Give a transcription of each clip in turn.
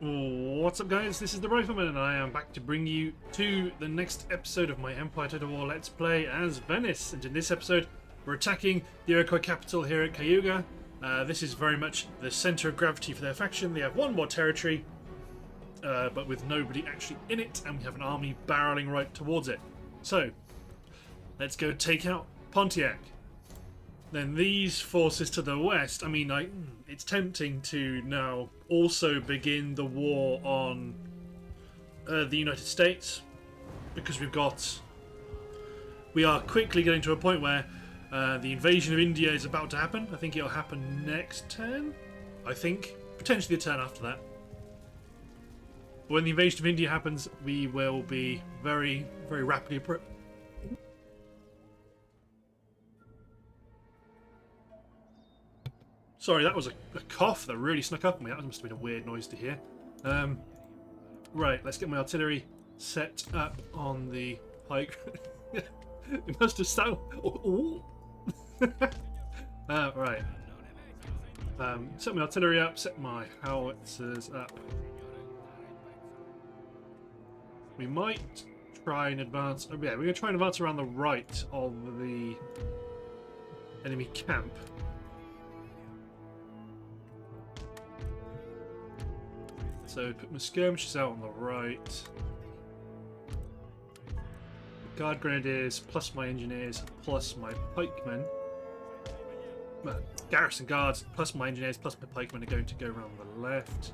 What's up, guys? This is the Rifleman, and I am back to bring you to the next episode of my Empire Total War Let's Play as Venice. And in this episode, we're attacking the Iroquois capital here at Cayuga. This is very much the centre of gravity for their faction. They have one more territory, but with nobody actually in it, and we have an army barreling right towards it. So, let's go take out Pontiac. Then these forces to the west, I mean, it's tempting to now also begin the war on the United States, because we are quickly getting to a point where the invasion of India is about to happen. I think it'll happen next turn, I think, potentially the turn after that. But when the invasion of India happens, we will be very, very rapidly Sorry, that was a cough that really snuck up on me. That must have been a weird noise to hear. Right, let's get my artillery set up on the pike. It must have sounded... right. Set my artillery up, set my howitzers up. We might try and advance... Oh, yeah, we're going to try and advance around the right of the enemy camp. So put my skirmishers out on the right. Guard grenadiers plus my engineers plus my pikemen. Garrison guards plus my engineers plus my pikemen are going to go around the left.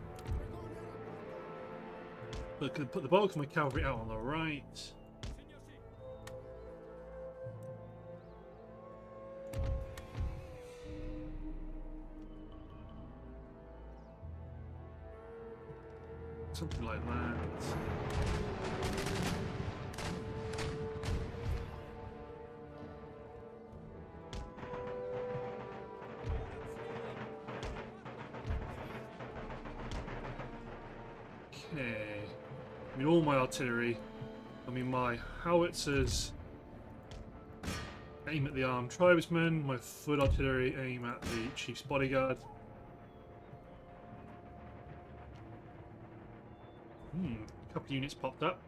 Put the bulk of my cavalry out on the right. Something like that. Okay. I mean, all my artillery. I mean, my howitzers aim at the armed tribesmen. My foot artillery aim at the chief's bodyguard. A couple of units popped up.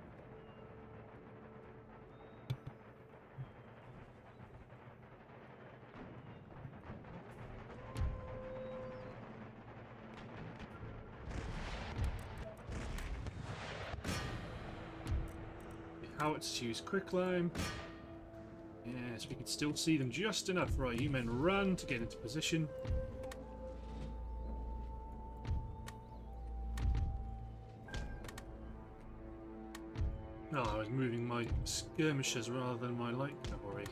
The howitzers use quicklime. Yes, we can still see them just enough. Right, you men run to get into position. No, I was moving my skirmishers rather than my light cavalry.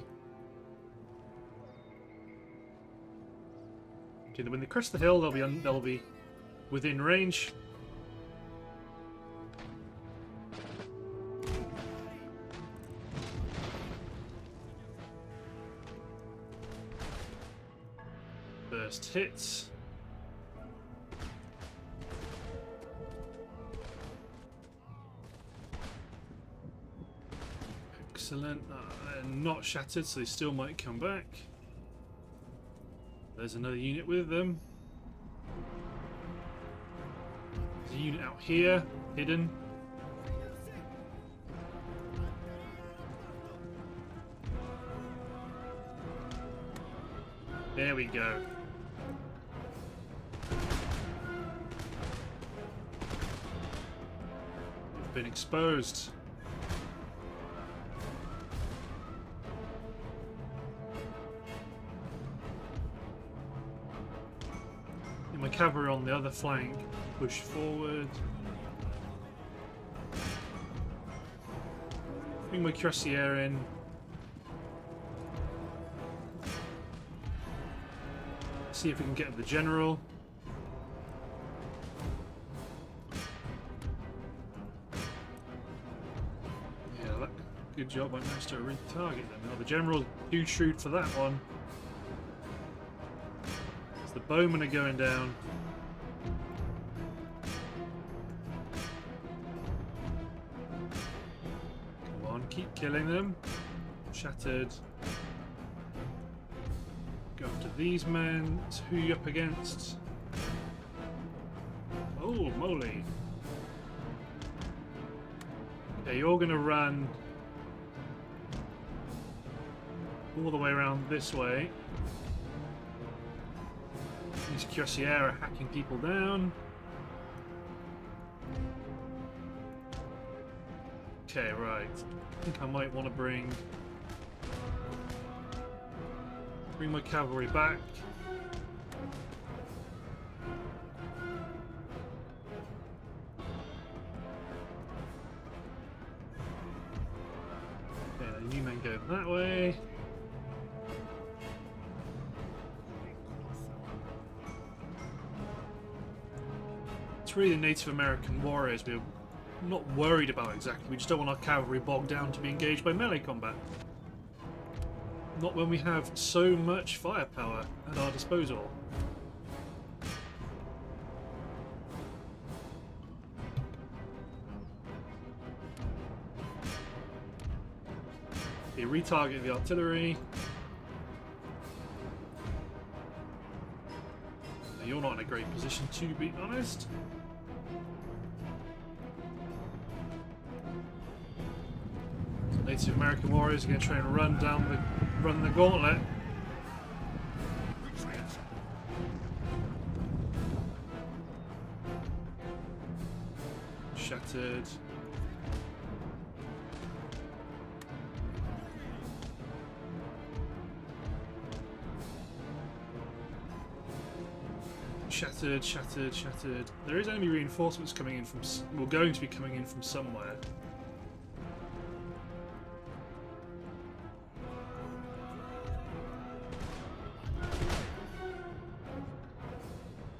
Okay, when they crest the hill, they'll be within range. First hits. Excellent. They're not shattered, so they still might come back. There's another unit with them. There's a unit out here, hidden. There we go. We've been exposed. My cavalry on the other flank push forward. Bring my cuirassier in. See if we can get the general. Yeah, good job. I managed to retarget them. Now the general's too shrewd for that one. The bowmen are going down. Come on, keep killing them. Shattered. Go after these men. Who are you up against? Oh, moly. Okay, you're going to run all the way around this way. These cuirassiers are hacking people down. Okay, right. I think I might want to bring my cavalry back. Okay, the new men go that way. It's really the Native American warriors we're not worried about exactly. We just don't want our cavalry bogged down to be engaged by melee combat. Not when we have so much firepower at our disposal. Okay, retarget the artillery. Now, you're not in a great position, to be honest. Native American warriors are going to try and run the gauntlet. Shattered. Shattered, shattered, shattered. There is enemy reinforcements coming in from... Well, going to be coming in from somewhere.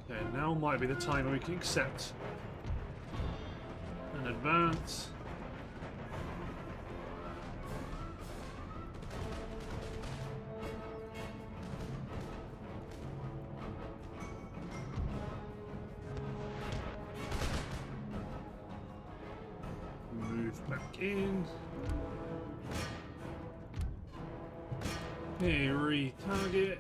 Okay, now might be the time where we can accept an advance. Move back in. Okay, retarget.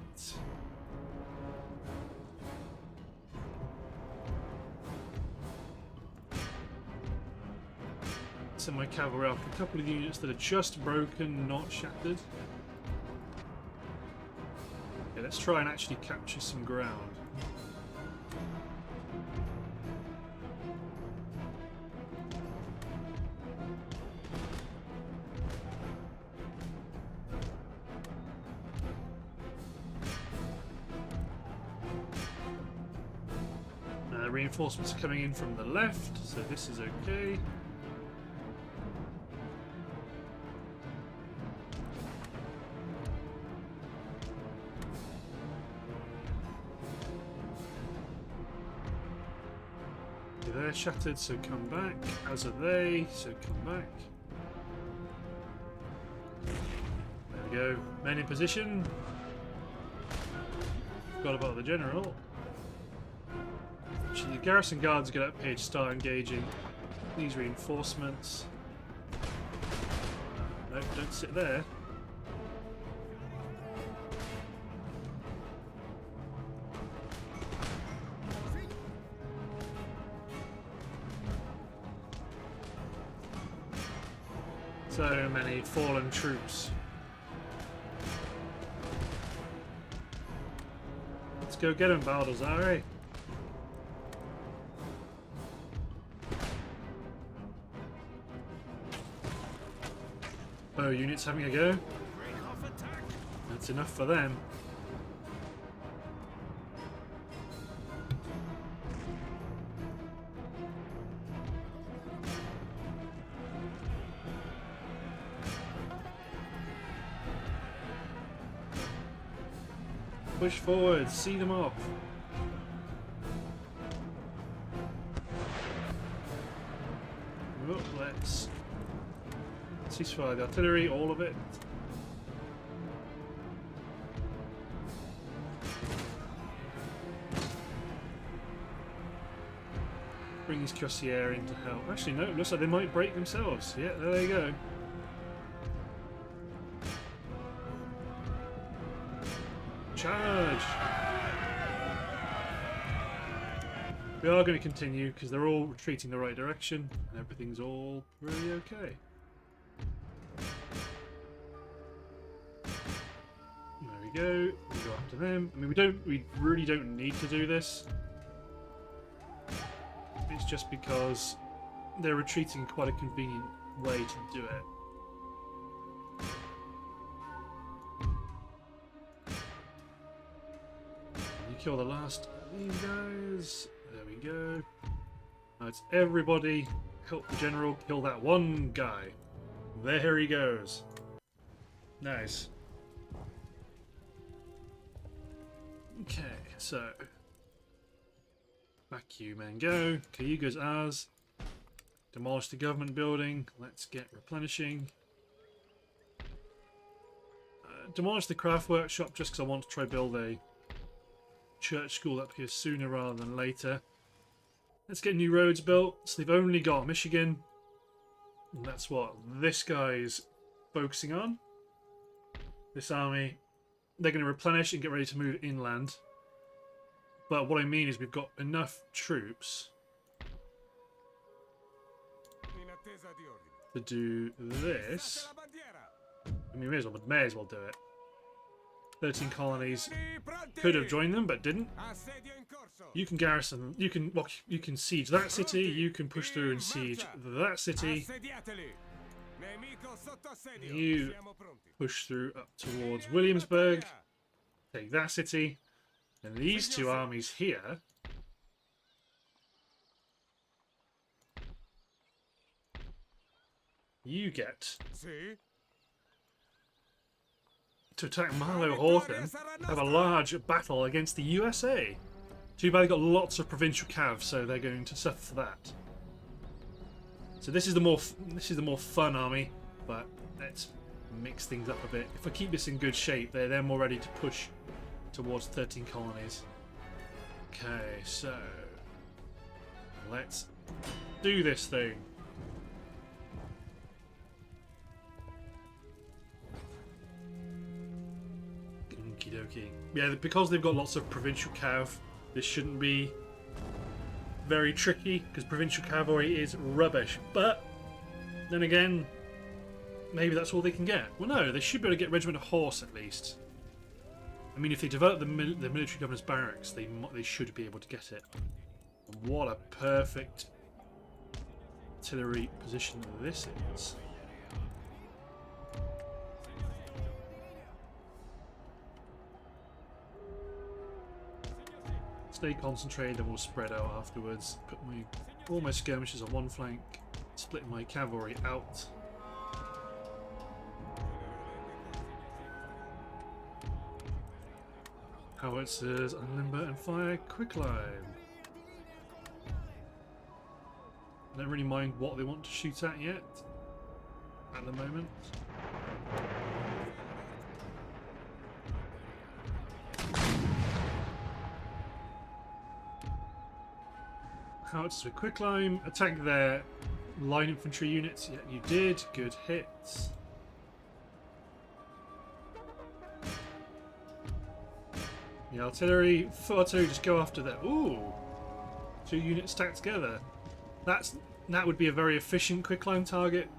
Send my cavalry after a couple of units that are just broken, not shattered. Okay, let's try and actually capture some ground. Reinforcements are coming in from the left, so this is okay. They're shattered, so come back. As are they, so come back. There we go. Men in position. Forgot about the general. Actually, the garrison guards get up here to start engaging these reinforcements. No, don't sit there. So many fallen troops. Let's go get him, Baldassare. Oh, units having a go? That's enough for them. Push forward, see them off. Oh, let's ceasefire the artillery, all of it. Bring his cuirassiers in to help. Actually, no, it looks like they might break themselves. Yeah, there they go. Charge! We are going to continue because they're all retreating the right direction and everything's all really okay. There we go. We go after them. I mean, we really don't need to do this. It's just because they're retreating in quite a convenient way to do it. You kill the last of these guys. There we go. Now it's everybody help the general kill that one guy. There he goes. Nice. Okay, so back you men go. Cayuga's ours. Demolish the government building. Let's get replenishing. Demolish the craft workshop just because I want to try build a church school up here sooner rather than later. Let's get new roads built. So they've only got Michigan. And that's what this guy's focusing on. This army. They're going to replenish and get ready to move inland. But what I mean is we've got enough troops to do this. I mean, we may as well do it. 13 colonies could have joined them, but didn't. You can garrison. You can siege that city. You can push through and siege that city. You push through up towards Williamsburg. Take that city. And these two armies here. You get to attack Marlow Hawthorne, have a large battle against the USA. Too bad they got lots of provincial cav, so they're going to suffer for that. So this is the more fun army, but let's mix things up a bit. If I keep this in good shape, they're more ready to push towards 13 colonies. Okay, so let's do this thing. Okie dokie. Yeah, because they've got lots of provincial cav, this shouldn't be very tricky, because provincial cavalry is rubbish. But then again, maybe that's all they can get. Well, no, they should be able to get regiment of horse at least. I mean, if they develop the military governor's barracks, they should be able to get it. What a perfect artillery position this is. Stay concentrated, then we'll spread out afterwards. Put all my skirmishers on one flank, split my cavalry out. Howitzers, unlimber and fire quicklime. I don't really mind what they want to shoot at yet, at the moment. Howitzers with quicklime, attack their line infantry units. Yeah, you did. Good hits. The artillery, foot artillery, just go after that. Ooh, 2 units stacked together. That would be a very efficient quicklime target.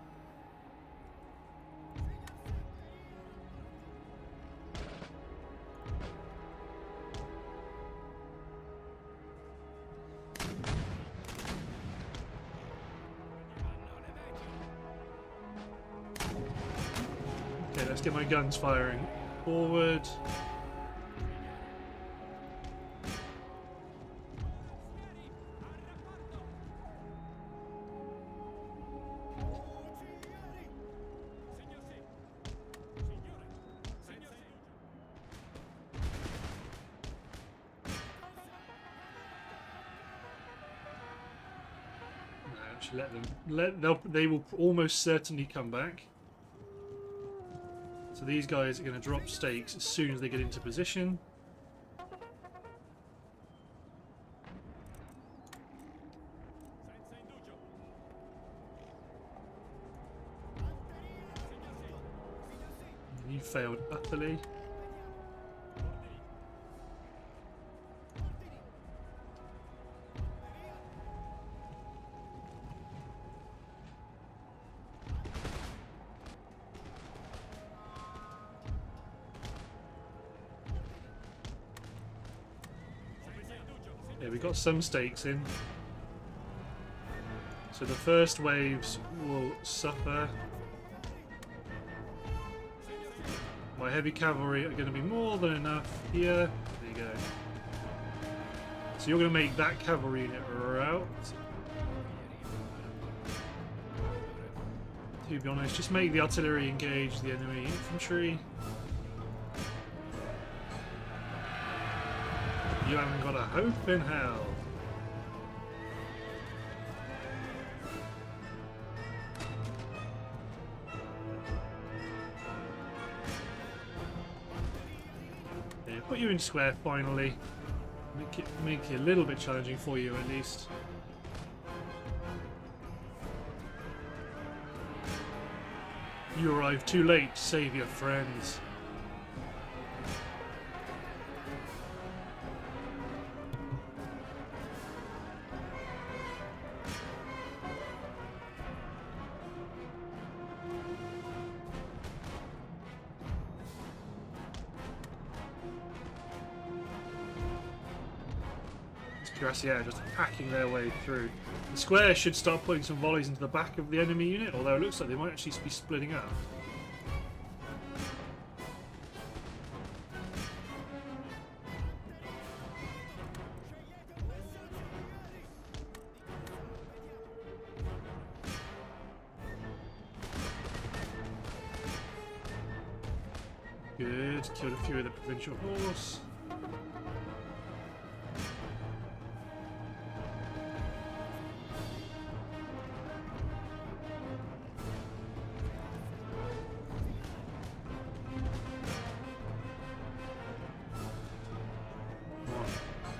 Okay, let's get my guns firing. Forward. Let them. They will almost certainly come back. So these guys are going to drop stakes as soon as they get into position. You failed utterly. Okay, we got some stakes in. So the first waves will suffer. My heavy cavalry are going to be more than enough here. There you go. So you're going to make that cavalry unit rout. To be honest, just make the artillery engage the enemy infantry. You haven't got a hope in hell. Yeah, put you in square finally. Make it a little bit challenging for you at least. You arrived too late to save your friends. Yeah, just hacking their way through. The square should start putting some volleys into the back of the enemy unit, although it looks like they might actually be splitting up. Good, killed a few of the provincial horse.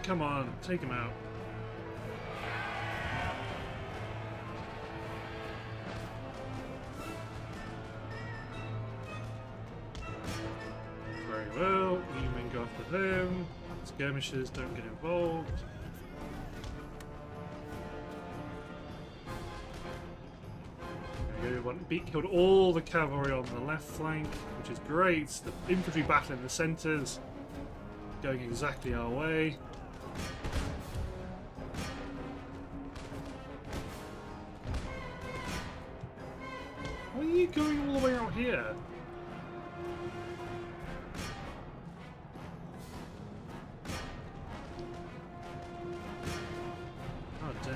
Come on, take him out. Very well, you men go after them. Skirmishers don't get involved. There we go, killed all the cavalry on the left flank, which is great. The infantry battle in the centres going exactly our way. Why are you going all the way out here? Oh damn.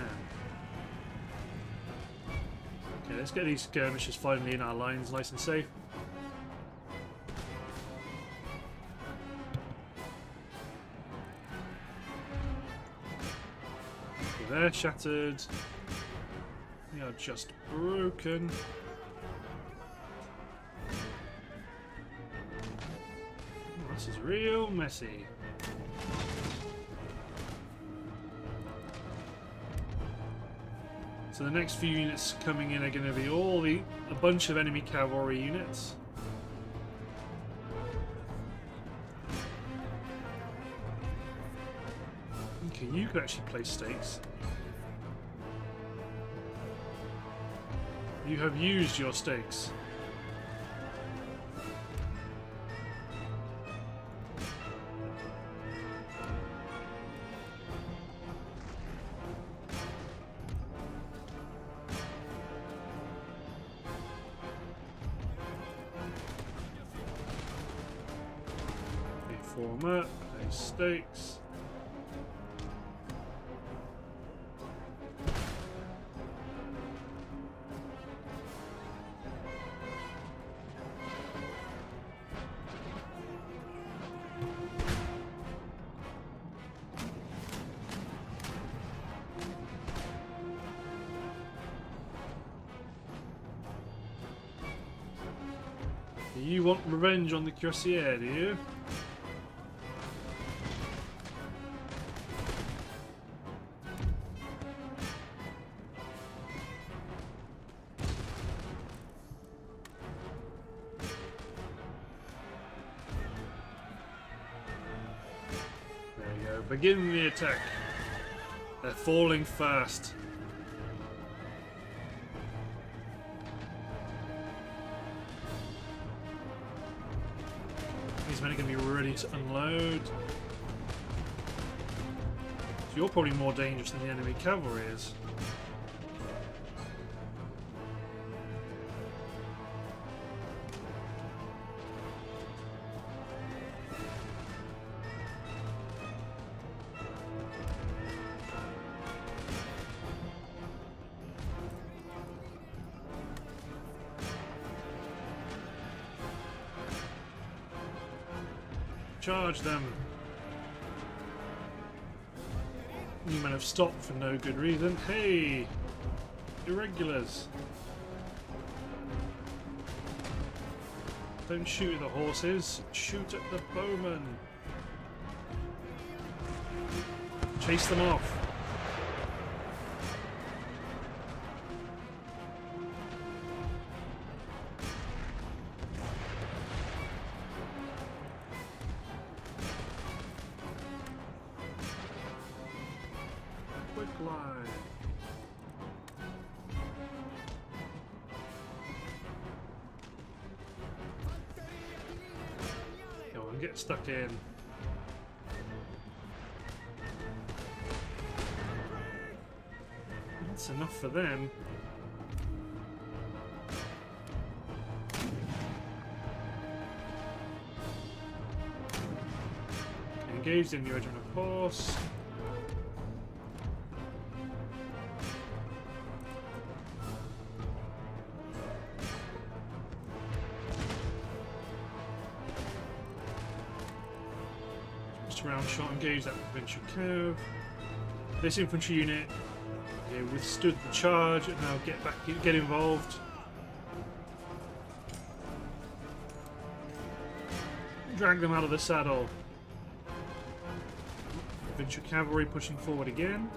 Okay, let's get these skirmishers finally in our lines nice and safe. Okay, they're shattered. We are just broken. This is real messy. So the next few units coming in are going to be a bunch of enemy cavalry units. Okay, you could actually place stakes. You have used your stakes. Form up, place stakes. You want revenge on the cuirassier, do you? Begin the attack. They're falling fast. These men are going to be ready to unload. So you're probably more dangerous than the enemy cavalry is. Charge them! You men have stopped for no good reason. Hey! Irregulars! Don't shoot at the horses, shoot at the bowmen! Chase them off! Line. Go on, get stuck in. That's enough for them. Engaged in the regiment of horse. Round shot, engage that provincial cav. This infantry unit withstood the charge and now get involved. Drag them out of the saddle. Provincial cavalry pushing forward again.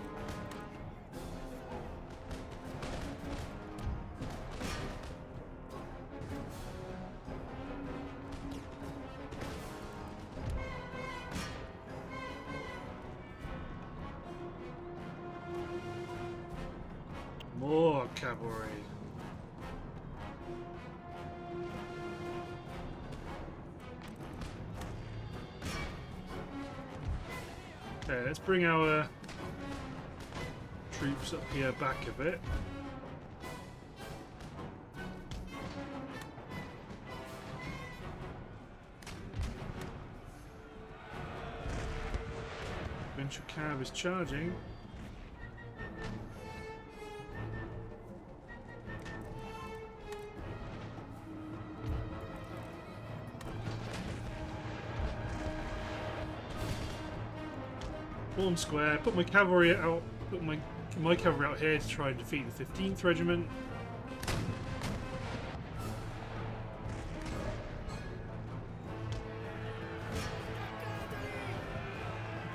More cavalry. Okay, let's bring our troops up here back a bit. Provincial cav is charging. Form square, put my cavalry out, put my cavalry out here to try and defeat the 15th Regiment.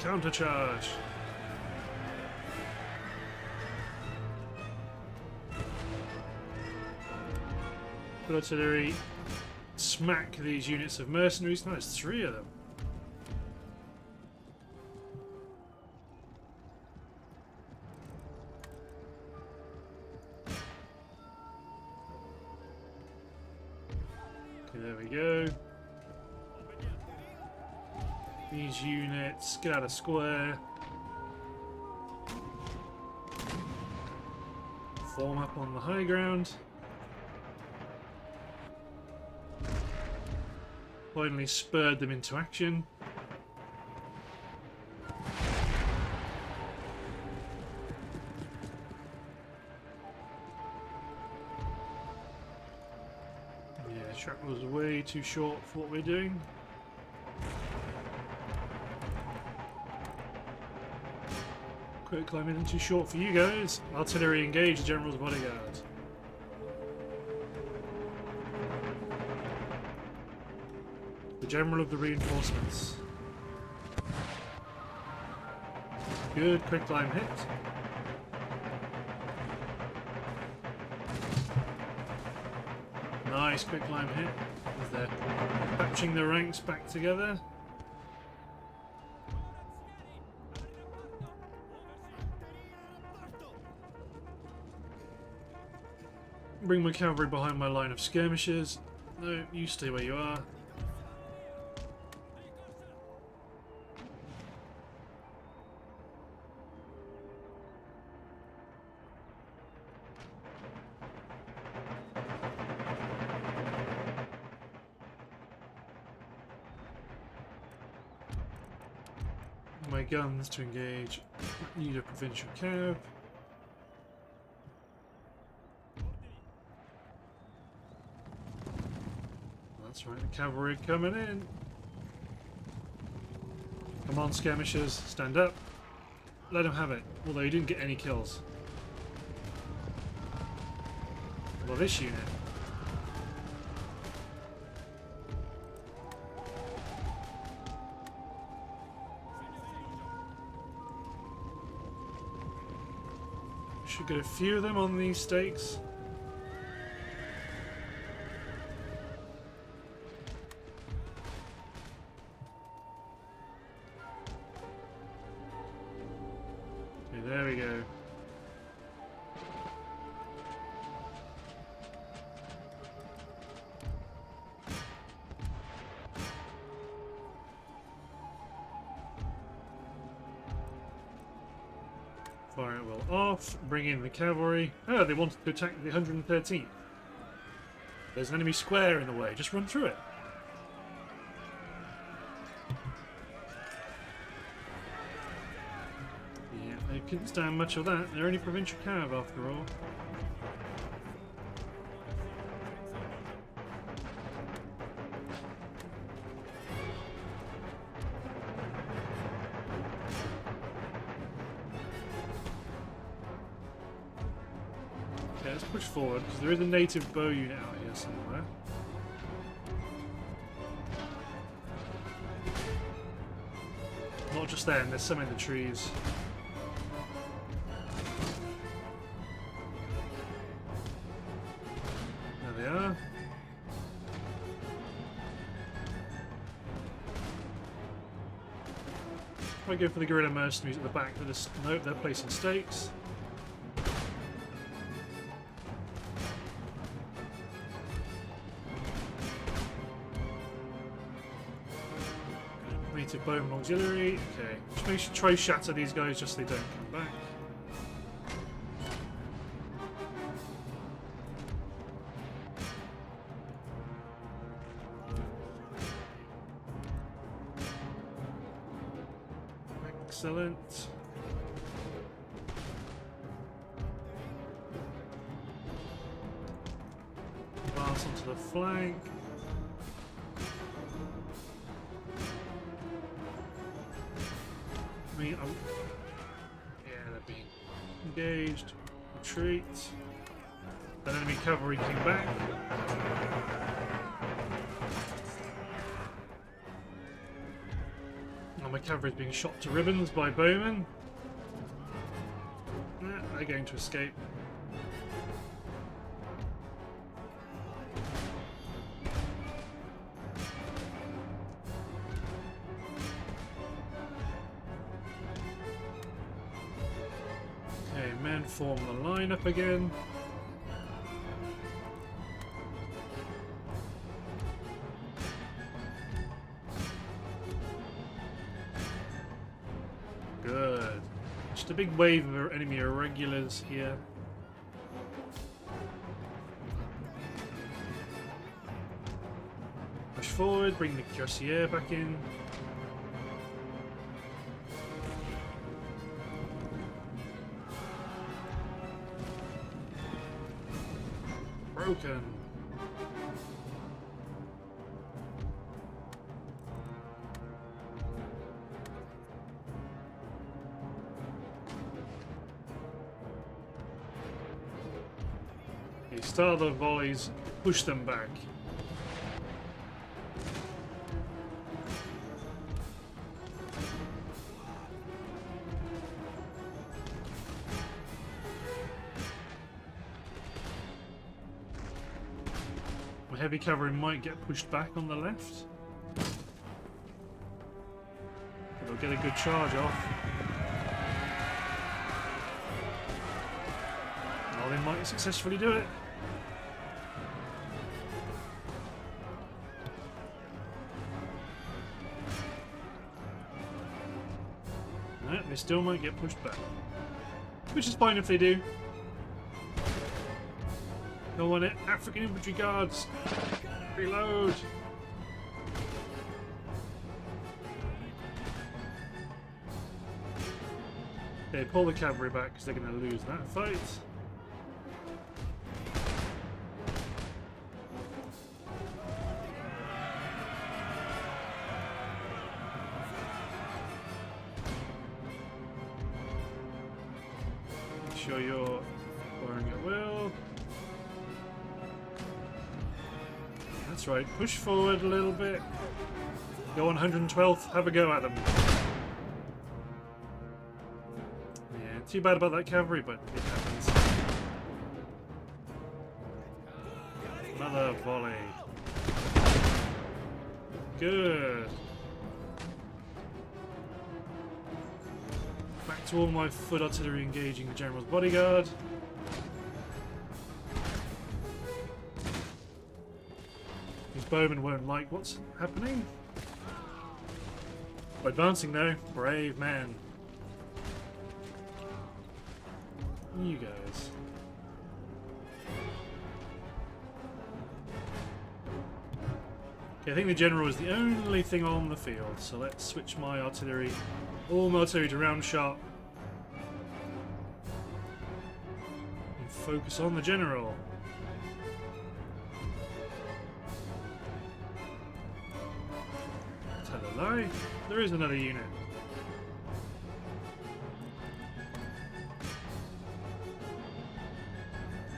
Countercharge. Put artillery, smack these units of mercenaries. No, there's 3 of them. There we go. These units, get out of square. Form up on the high ground. Finally spurred them into action. Track was way too short for what we're doing. Quick climb in, too short for you guys. Artillery engage the General's bodyguard. The General of the reinforcements. Good quick climb hit. Nice quick climb hit as they're patching the ranks back together. Bring my cavalry behind my line of skirmishers. No, you stay where you are. my guns to engage. Need a provincial cav. That's right, the cavalry coming in. Come on, skirmishers, stand up. Let him have it, although he didn't get any kills. Well, this unit. Should get a few of them on these stakes. Okay, there we go. Fire it well off, bring in the cavalry. Oh, they wanted to attack the 113th. There's an enemy square in the way, just run through it. Yeah, they couldn't stand much of that. They're only provincial cav after all. Okay, let's push forward, because there is a native bow unit out here somewhere. Not just then, there's some in the trees. There they are. I go for the guerrilla mercenaries at the back, but nope, they're placing stakes. Native bowman auxiliary. Okay, just make sure try shatter these guys just so they don't come back. Excellent. Advance onto the flank. Yeah, they're being engaged. Retreat. That enemy cavalry came back. Oh, my cavalry is being shot to ribbons by bowmen. They're going to escape. Men form the line up again. Good. Just a big wave of enemy irregulars here. Push forward, bring the cuirassier back in. Broken. Okay, start the volleys, push them back. Heavy cavalry might get pushed back on the left. They'll get a good charge off. Oh, they might successfully do it. No, they still might get pushed back. Which is fine if they do. Go on it, African infantry guards! Reload! Okay, pull the cavalry back because they're going to lose that fight. Make sure you're firing at will. That's right, push forward a little bit. Go on 112th, have a go at them. Yeah, too bad about that cavalry, but it happens. Another volley. Good. Back to all my foot artillery engaging the general's bodyguard. These bowmen won't like what's happening. Advancing though, brave men. You guys. Okay, I think the general is the only thing on the field, so let's switch my artillery, all my artillery to round shot. And focus on the general. Tell a lie. There is another unit.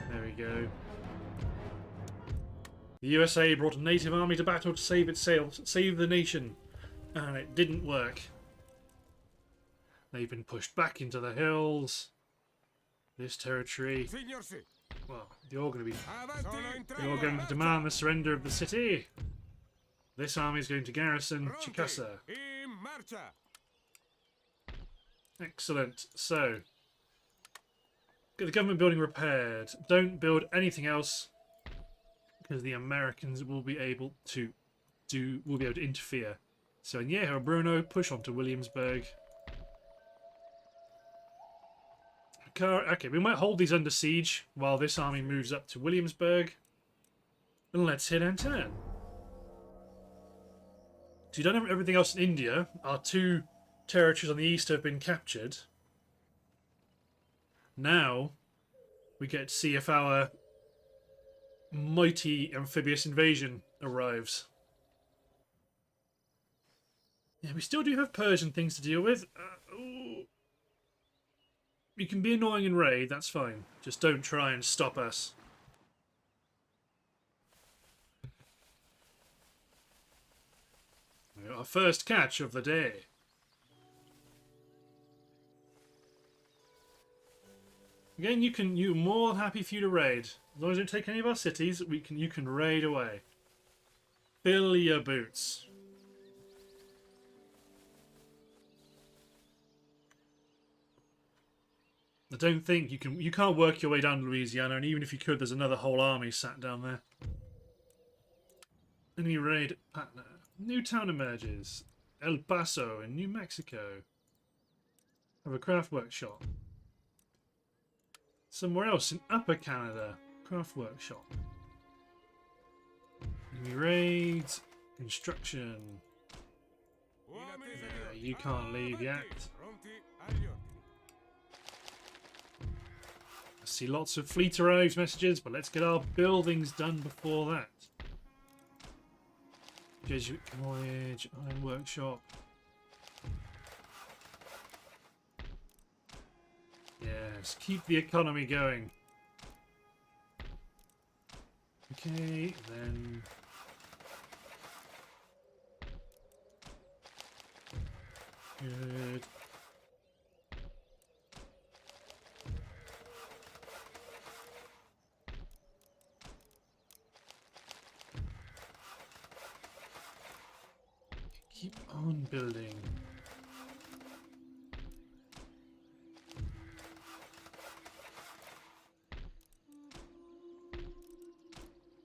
There we go. The USA brought a native army to battle to save itself, save the nation, and it didn't work. They've been pushed back into the hills. This territory. Well, you're going to demand the surrender of the city. This army is going to garrison Chicasa. Excellent. So, get the government building repaired. Don't build anything else, because the Americans will be able to interfere. So, yeah, Bruno, push on to Williamsburg. Okay, we might hold these under siege while this army moves up to Williamsburg. And let's hit Antoine. So you've done everything else in India. Our two territories on the east have been captured. Now we get to see if our mighty amphibious invasion arrives. Yeah, we still do have Persian things to deal with. You can be annoying in raid, that's fine. Just don't try and stop us. Our first catch of the day. Again, you're more than happy for you to raid. As long as you don't take any of our cities, you can raid away. Fill your boots. I don't think you can't work your way down to Louisiana, and even if you could, there's another whole army sat down there. Enemy raid partner. New town emerges. El Paso in New Mexico. Have a craft workshop. Somewhere else in Upper Canada. Craft workshop. Enemy raids. Construction. You can't leave yet. I see lots of fleet arrives messages, but let's get our buildings done before that. Jesuit Voyage, Iron Workshop. Yes, keep the economy going. Okay, then... Good. Keep on building.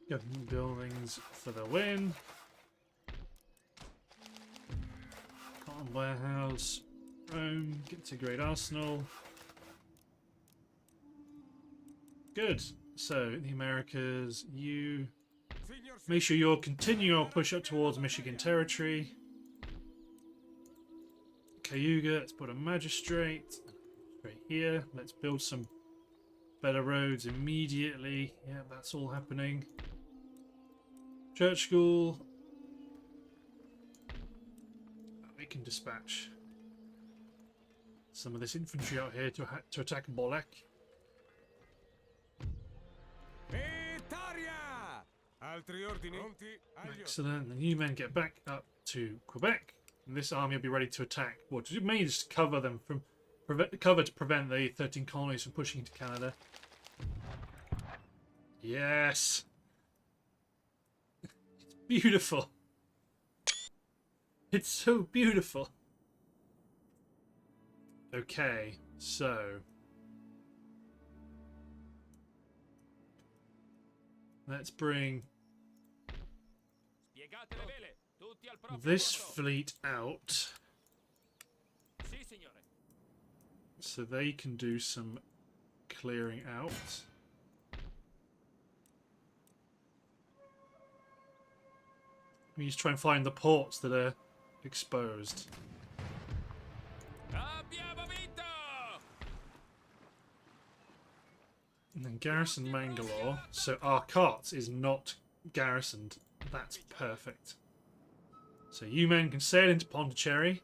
Government buildings for the win. Cotton warehouse. Rome gets a great arsenal. Good. So the Americas, you make sure you'll continue your push up towards Michigan territory. Cayuga, let's put a magistrate. Straight here. Let's build some better roads immediately. Yeah, that's all happening. Church school. We can dispatch some of this infantry out here to attack Bolek. Excellent. The new men get back up to Quebec, and this army will be ready to attack. Well, it may just cover them from cover to prevent the 13 colonies from pushing into Canada. Yes, it's beautiful. It's so beautiful. Okay, so let's bring this fleet out so they can do some clearing out. We just try and find the ports that are exposed. And then garrison Mangalore. So Arcot is not garrisoned. That's perfect. So you men can sail into Pondicherry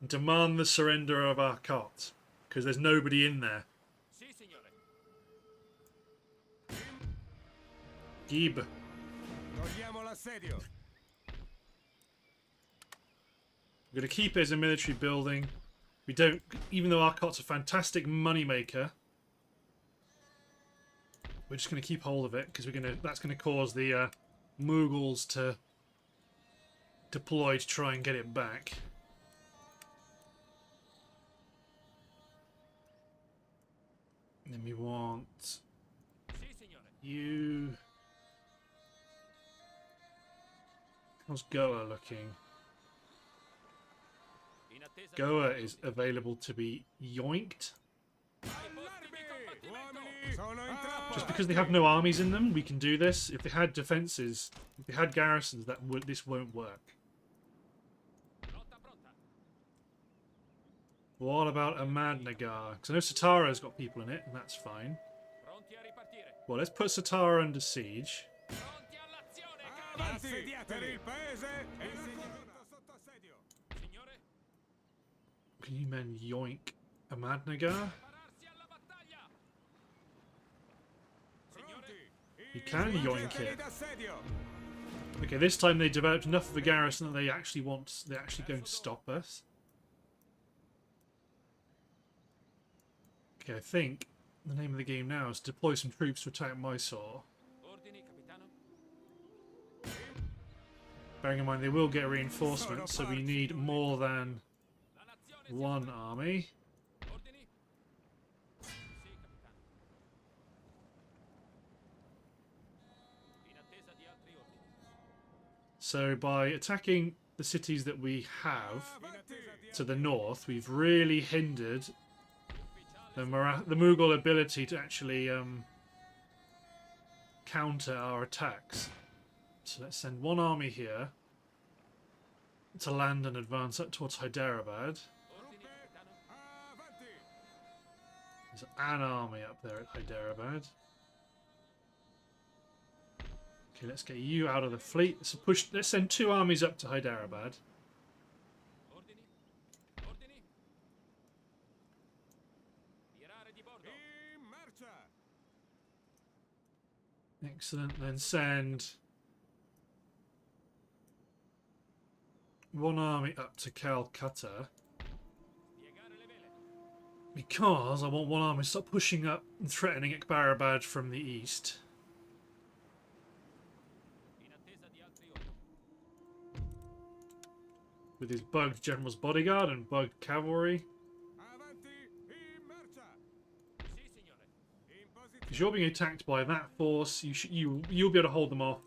and demand the surrender of Arcot, because there's nobody in there. Gib. We're going to keep it as a military building. We don't, even though Arcot's a fantastic money maker, we're just going to keep hold of it because that's going to cause the Mughals to deploy to try and get it back. And then we want you. How's Goa looking? Goa is available to be yoinked. Just because they have no armies in them, we can do this. If they had defenses, if they had garrisons, this won't work. What about Ahmadnagar? Because I know Satara's got people in it, and that's fine. Well, let's put Satara under siege. Can you men yoink Ahmadnagar? You can yoink it. Okay, this time they developed enough of a garrison that they're actually going to stop us. Okay, I think the name of the game now is to deploy some troops to attack Mysore. Bearing in mind they will get reinforcements, so we need more than one army. So by attacking the cities that we have to the north, we've really hindered the Mughal ability to actually counter our attacks. So let's send one army here to land and advance up towards Hyderabad. There's an army up there at Hyderabad. Okay, let's get you out of the fleet. Let's send two armies up to Hyderabad. Excellent. Then send one army up to Calcutta. Because I want one army to start pushing up and threatening Akbarabad from the east. With his bugged general's bodyguard and bugged cavalry. Because you're being attacked by that force, you'll be able to hold them off.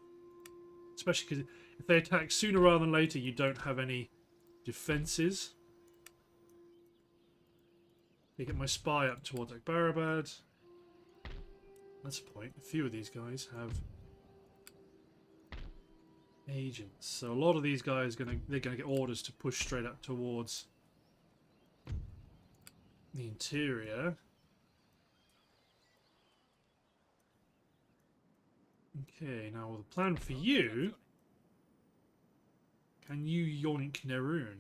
Especially because if they attack sooner rather than later, you don't have any defences. They get my spy up towards Akbarabad. That's a point. A few of these guys have agents, so a lot of these guys they're gonna get orders to push straight up towards the interior. Okay, now the plan for you. Can you yoink Nerun?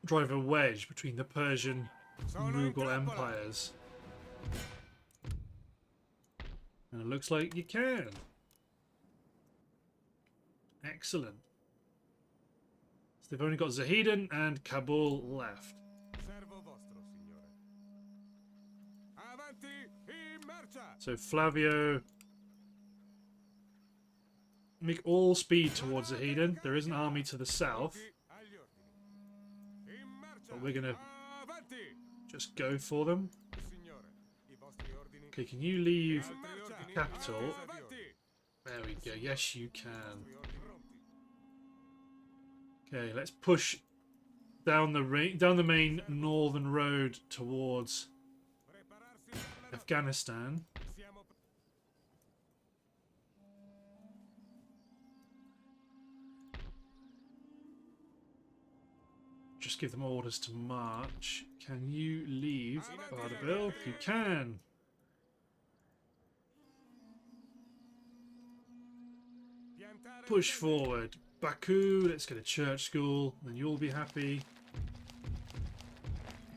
Drive a wedge between the Persian and Mughal empires. And it looks like you can. Excellent. So they've only got Zahedan and Kabul left. So Flavio, make all speed towards Zahedan. There is an army to the south, but we're gonna just go for them. Okay, can you leave the capital? There we go. Yes, you can. Okay, let's push down the main northern road towards Afghanistan. Just give them orders to march. Can you leave Ardabil? You can. Push forward. Baku, let's get a church school, and you'll be happy.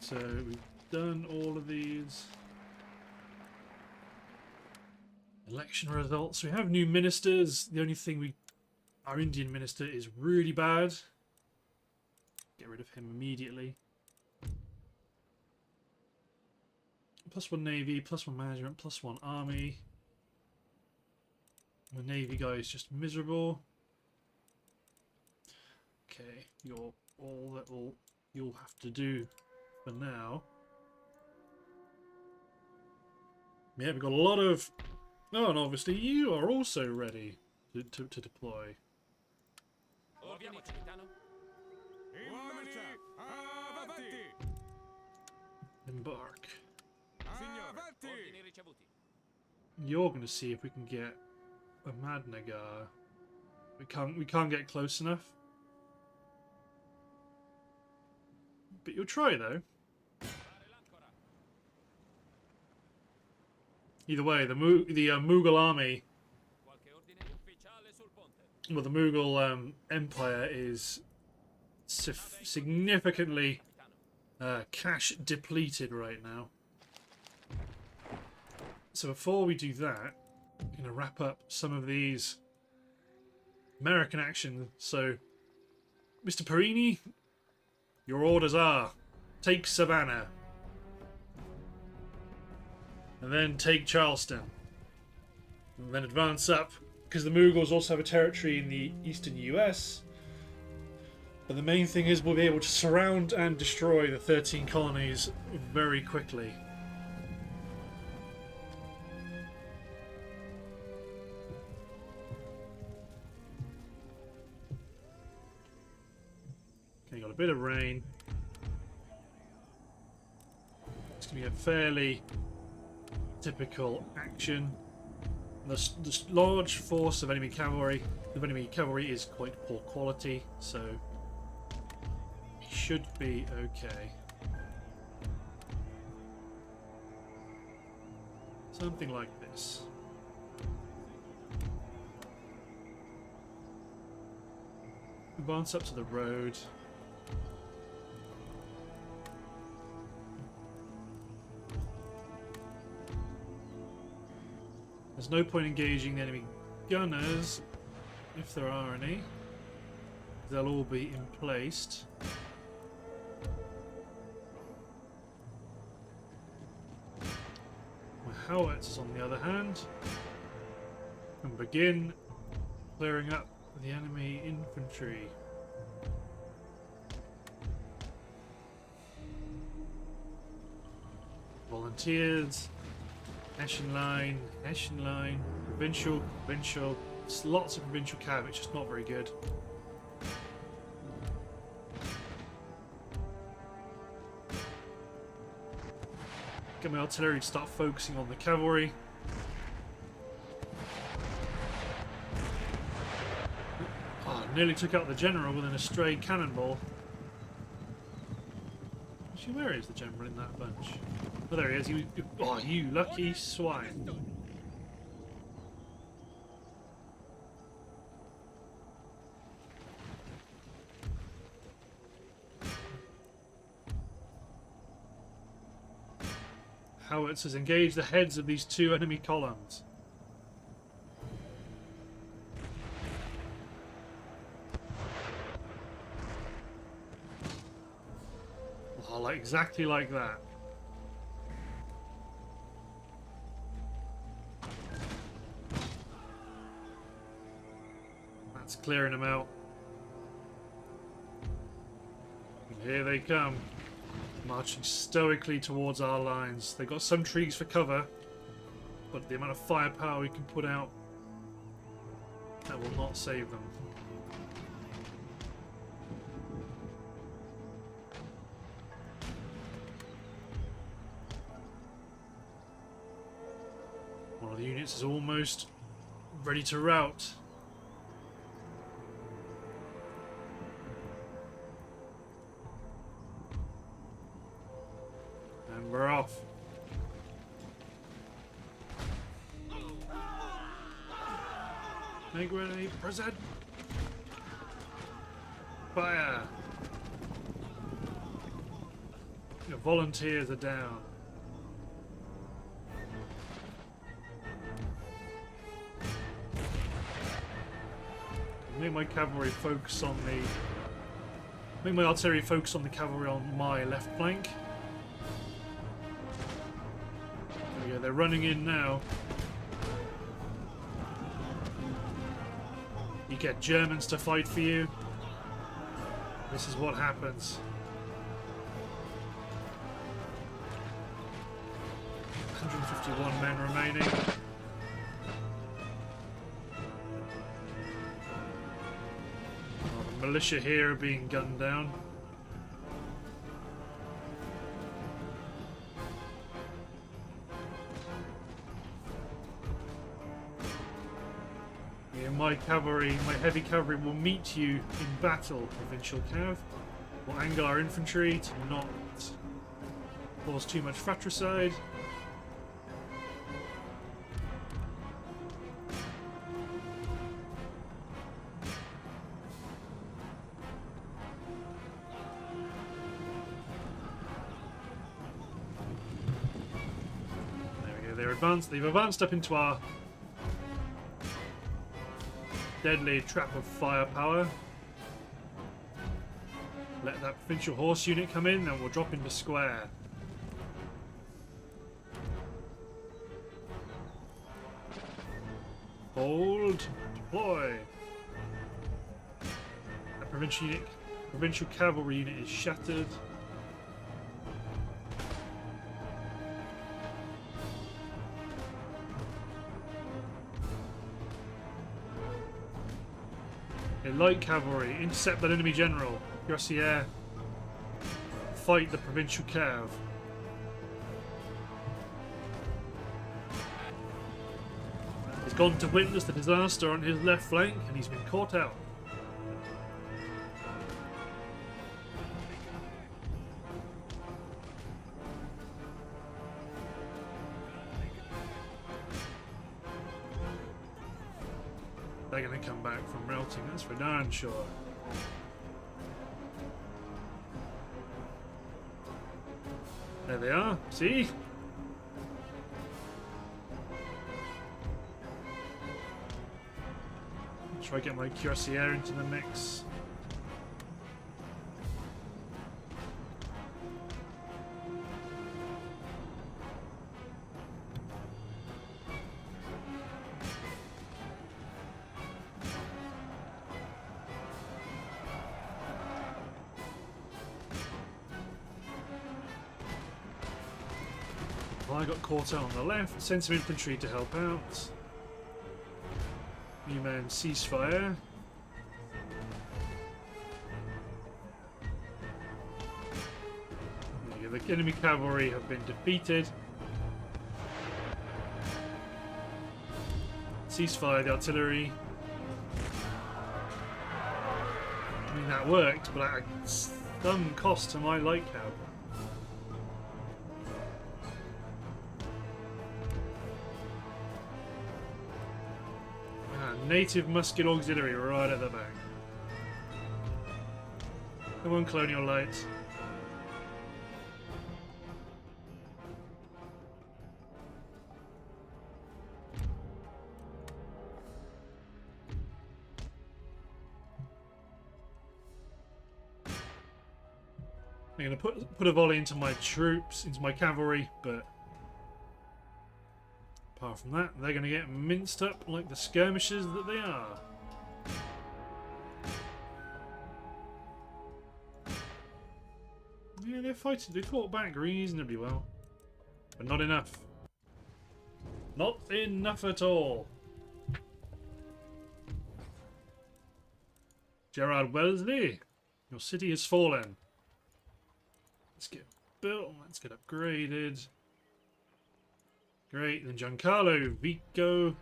So we've done all of these. Election results. We have new ministers. The only thing our Indian minister is really bad. Get rid of him immediately. +1 navy, +1 management, +1 army. The navy guy is just miserable. Okay, you're all that you'll have to do for now. Yeah, we've got a lot of. Oh, and obviously you are also ready to deploy. Embark. You're going to see if we can get a Madnagar. We can't get close enough. But you'll try though. Either way, the Mughal army, well, the Mughal empire is significantly cash depleted right now. So before we do that, I'm going to wrap up some of these American action. So, Mr. Perini, your orders are take Savannah. And then take Charleston. And then advance up, because the Mughals also have a territory in the eastern US. But the main thing is we'll be able to surround and destroy the 13 colonies very quickly. Okay, got a bit of rain. It's going to be a fairly typical action. This large force of enemy cavalry. The enemy cavalry is quite poor quality, so it should be okay. Something like this. Advance up to the road. There's no point engaging the enemy gunners, if there are any. They'll all be emplaced. My howitzers, on the other hand, can begin clearing up the enemy infantry. Volunteers. Hessian line, provincial. There's lots of provincial cav, it's just not very good. Get my artillery to start focusing on the cavalry. Oh, nearly took out the general with an stray cannonball. Actually, where is the general in that bunch? Oh, there he is. Oh, you lucky swine. Howitzers engage the heads of these two enemy columns. Oh, like exactly like that. That's clearing them out. And here they come. Marching stoically towards our lines. They've got some trees for cover, but the amount of firepower we can put out, that will not save them. One of the units is almost ready to rout. We're off. Make ready, present. Fire. Your volunteers are down. Make my cavalry focus on the. Make my artillery focus on the cavalry on my left flank. Yeah, they're running in now. You get Germans to fight for you. This is what happens. 151 men remaining. Oh, the militia here are being gunned down. My cavalry, my heavy cavalry will meet you in battle, Provincial Cav. Will angle our infantry to not cause too much fratricide. There we go, they're advanced. They've advanced up into our deadly trap of firepower. Let that provincial horse unit come in and we'll drop into square. Hold. Deploy. That provincial cavalry unit is shattered. Light cavalry, intercept that enemy general. Cuirassier, fight the provincial cav. He's gone to witness the disaster on his left flank and he's been caught out. They're going to come back from routing, that's for darn sure. There they are, see? Try to get my cuirassier into the mix. I got caught out on the left, send some infantry to help out. New man, ceasefire. The enemy cavalry have been defeated. Ceasefire the artillery. I mean, that worked, but at some cost to my light cav. native musket auxiliary right at the back. Come on, Colonial Lights. I'm going to put a volley into my troops, into my cavalry, but apart from that, they're going to get minced up like the skirmishers that they are. Yeah, they're fighting. They fought back reasonably well, but not enough. Not enough at all. Gerard Wellesley, your city has fallen. Let's get built. Let's get upgraded. Great. Then Giancarlo Vico.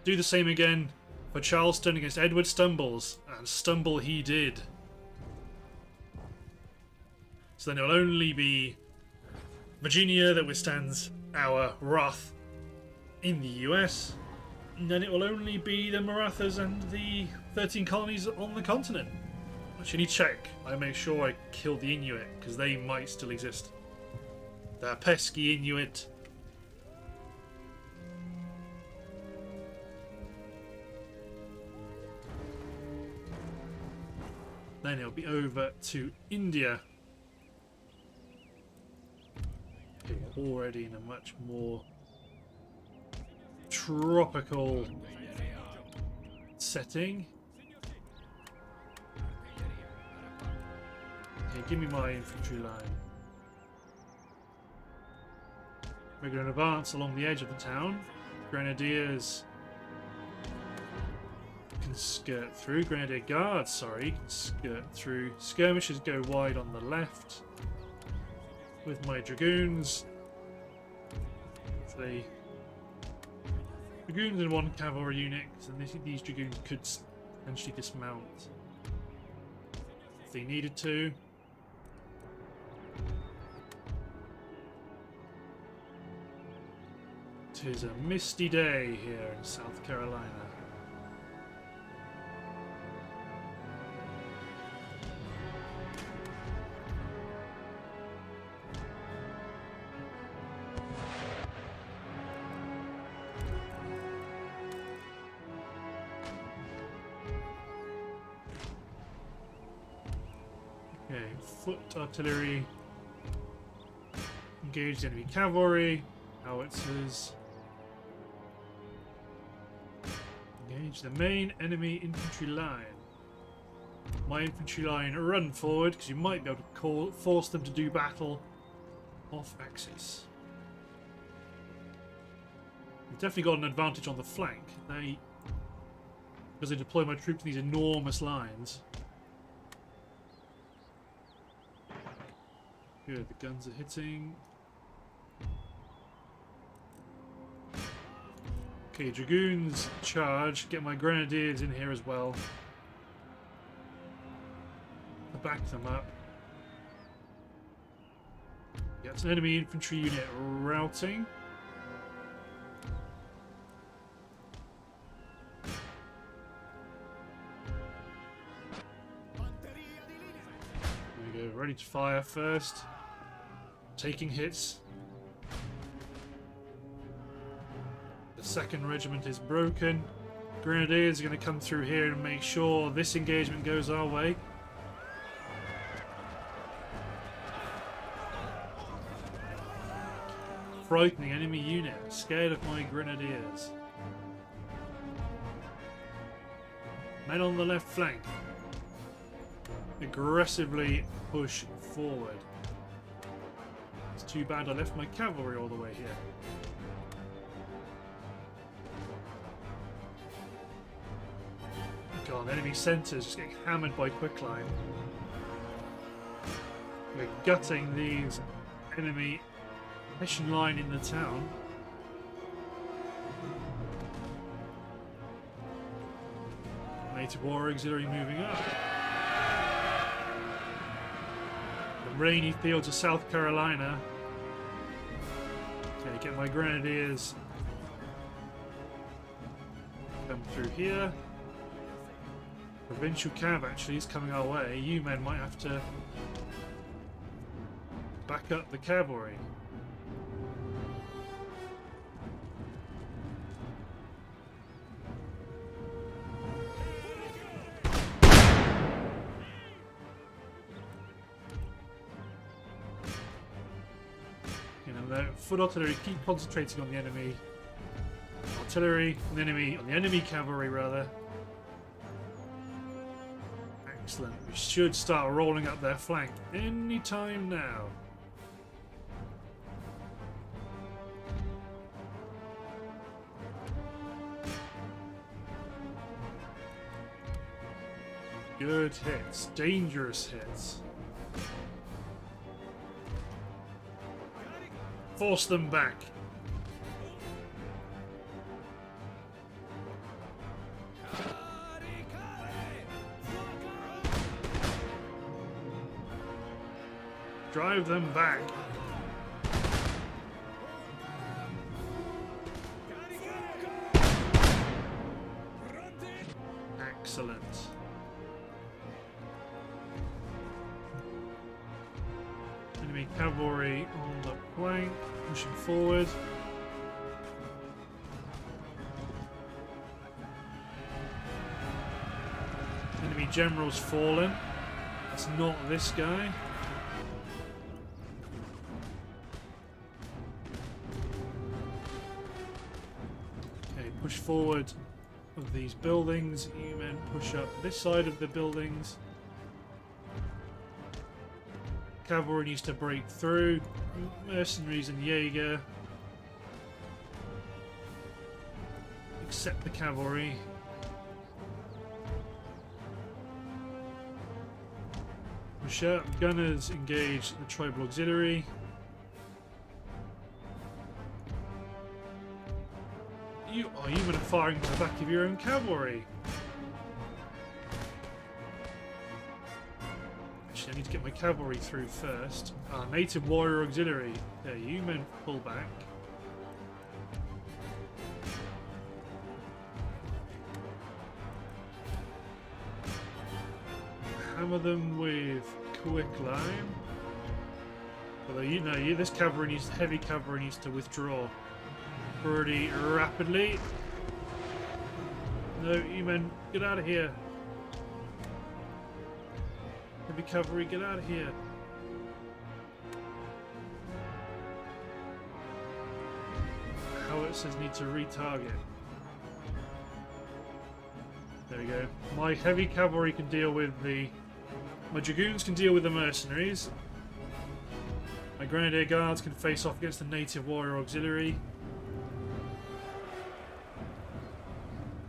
Do the same again for Charleston against Edward Stumbles, and stumble he did. So then it will only be Virginia that withstands our wrath in the US. And then it will only be the Marathas and the 13 colonies on the continent. Actually, check. I make sure I kill the Inuit, because they might still exist. The pesky Inuit. Then it'll be over to India. Okay, we're already in a much more tropical setting. Okay, give me my infantry line. We're going to advance along the edge of the town. Grenadiers can skirt through. Grenadier Guards, sorry, can skirt through. Skirmishers go wide on the left. With my dragoons. Hopefully, dragoons in one cavalry unit, and these dragoons could potentially dismount if they needed to. Tis a misty day here in South Carolina. Okay, foot artillery. Engage enemy cavalry. Howitzers. Engage the main enemy infantry line. My infantry line run forward, because you might be able to force them to do battle off axis. We've definitely got an advantage on the flank. Because they deploy my troops in these enormous lines. Good, the guns are hitting. Okay, dragoons charge. Get my grenadiers in here as well. To back them up. Yeah, it's an enemy infantry unit routing. There we go, ready to fire first. Taking hits. The 2nd regiment is broken. Grenadiers are going to come through here and make sure this engagement goes our way. Frightening enemy unit, scared of my grenadiers. Men on the left flank, aggressively push forward. It's too bad I left my cavalry all the way here. God, enemy centres just getting hammered by quicklime. We're gutting these enemy mission line in the town. Native war auxiliary moving up. The rainy fields of South Carolina. Okay, get my grenadiers. Come through here. provincial cav actually is coming our way. You men might have to back up the cavalry. The foot artillery keep concentrating on the enemy artillery, on the enemy cavalry rather. Excellent. We should start rolling up their flank any time now. Good hits, dangerous hits. Force them back. Drive them back. Excellent. Enemy cavalry on the flank, pushing forward. Enemy general's fallen. It's not this guy. Okay, push forward of these buildings. You men push up this side of the buildings. Cavalry needs to break through. Mercenaries and Jaeger. Accept the cavalry. Push up. Gunners engage the tribal auxiliary. You men are firing to the back of your own cavalry. I need to get my cavalry through first. Native warrior auxiliary. There, you men pull back. Hammer them with quicklime. Although this heavy cavalry needs to withdraw pretty rapidly. No, you men, get out of here. Heavy cavalry, get out of here. Howitzers need to retarget. There we go. My heavy cavalry can deal with my dragoons can deal with the mercenaries. My grenadier guards can face off against the native warrior auxiliary.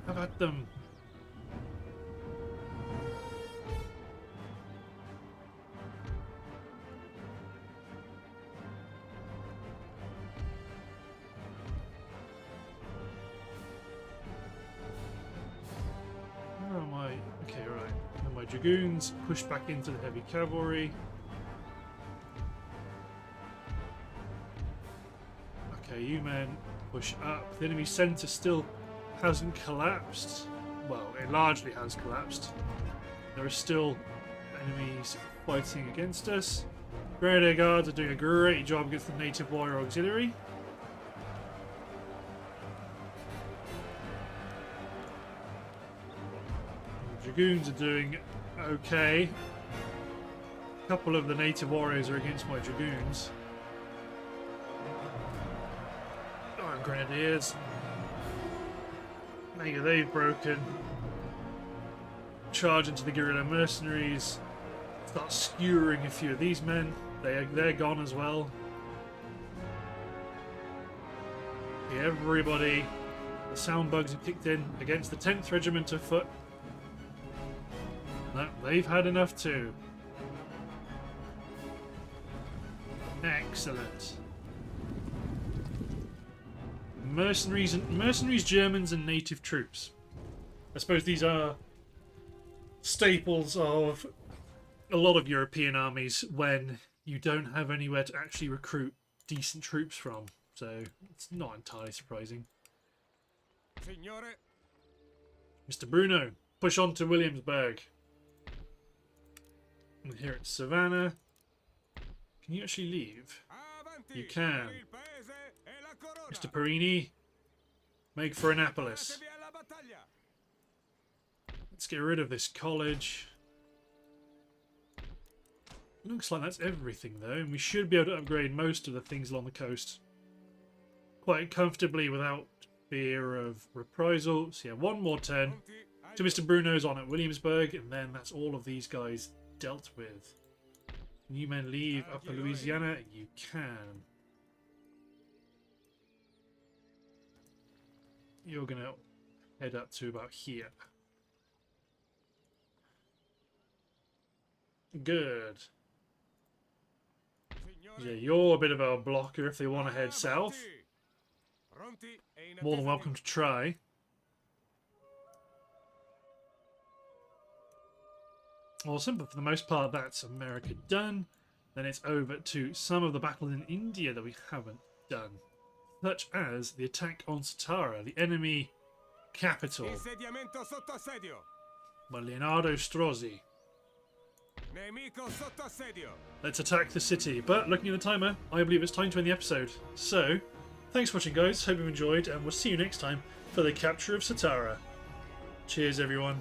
Have at them. Where am I? Okay, right. And my dragoons push back into the heavy cavalry. Okay, you men push up. The enemy centre still hasn't collapsed. Well, it largely has collapsed. There are still enemies fighting against us. Grenadier Guards are doing a great job against the native warrior auxiliary. The Dragoons are doing okay. A couple of the native warriors are against my dragoons. Oh, and grenadiers. Maybe they've broken. Charge into the guerrilla mercenaries. Start skewering a few of these men. They're gone as well. Okay, everybody. The sound bugs have kicked in against the 10th Regiment of Foot. No, they've had enough too. Excellent. Mercenaries, Germans, and native troops. I suppose these are staples of a lot of European armies when you don't have anywhere to actually recruit decent troops from. So it's not entirely surprising. Signore. Mr. Bruno, push on to Williamsburg. And here at Savannah. Can you actually leave? You can. Mr. Perini, make for Annapolis. Let's get rid of this college. Looks like that's everything though, and we should be able to upgrade most of the things along the coast quite comfortably without fear of reprisal. So yeah, one more turn to Mr. Bruno's on at Williamsburg, and then that's all of these guys dealt with. Can you men leave Upper Louisiana? You can. You're gonna head up to about here. Good. Yeah, you're a bit of a blocker if they want to head south. More than welcome to try. Awesome, but for the most part that's America done. Then it's over to some of the battles in India that we haven't done. Such as the attack on Satara, the enemy capital. By Leonardo Strozzi. Let's attack the city, but looking at the timer, I believe it's time to end the episode. So, thanks for watching guys, hope you enjoyed, and we'll see you next time for the capture of Satara. Cheers everyone.